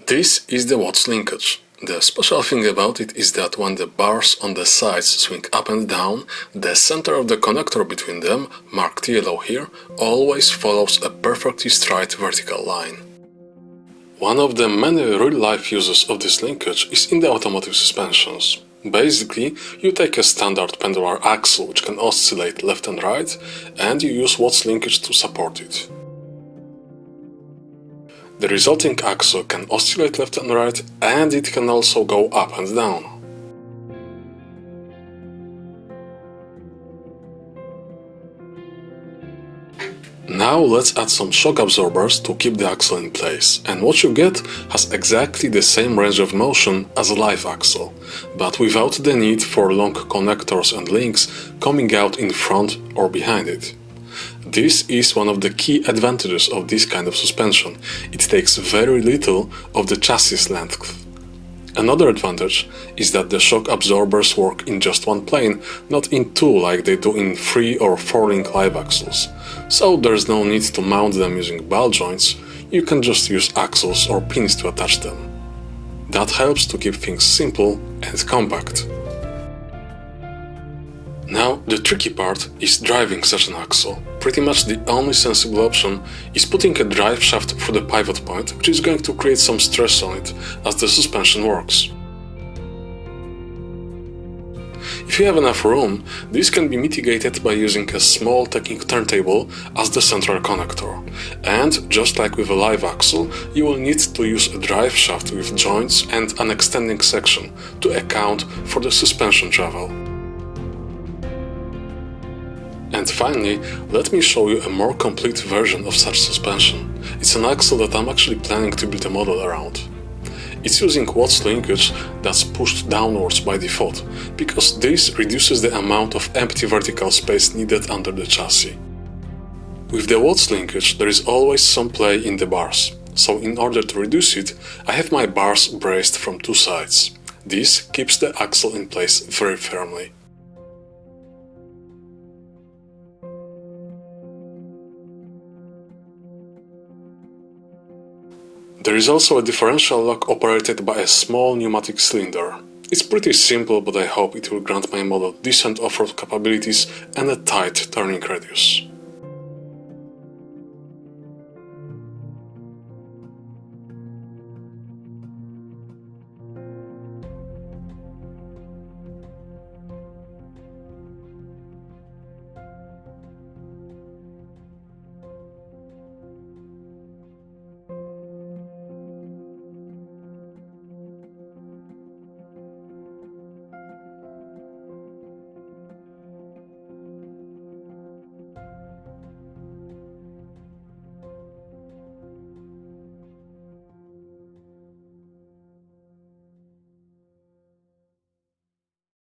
This is the Watts linkage. The special thing about it is that when the bars on the sides swing up and down, the center of the connector between them, marked yellow here, always follows a perfectly straight vertical line. One of the many real-life uses of this linkage is in the automotive suspensions. Basically, you take a standard pendular axle which can oscillate left and right, and you use Watts linkage to support it. The resulting axle can oscillate left and right, and it can also go up and down. Now let's add some shock absorbers to keep the axle in place, and what you get has exactly the same range of motion as a live axle, but without the need for long connectors and links coming out in front or behind it. This is one of the key advantages of this kind of suspension. It takes very little of the chassis length. Another advantage is that the shock absorbers work in just one plane, not in two like they do in 3 or 4-link live axles. So there's no need to mount them using ball joints, you can just use axles or pins to attach them. That helps to keep things simple and compact. Now, the tricky part is driving such an axle. Pretty much the only sensible option is putting a drive shaft through the pivot point, which is going to create some stress on it as the suspension works. If you have enough room, this can be mitigated by using a small Technic turntable as the central connector. And, just like with a live axle, you will need to use a drive shaft with joints and an extending section to account for the suspension travel. And finally, let me show you a more complete version of such suspension. It's an axle that I'm actually planning to build a model around. It's using Watts linkage that's pushed downwards by default, because this reduces the amount of empty vertical space needed under the chassis. With the Watts linkage, there is always some play in the bars, so in order to reduce it, I have my bars braced from two sides. This keeps the axle in place very firmly. There is also a differential lock operated by a small pneumatic cylinder. It's pretty simple, but I hope it will grant my model decent off-road capabilities and a tight turning radius.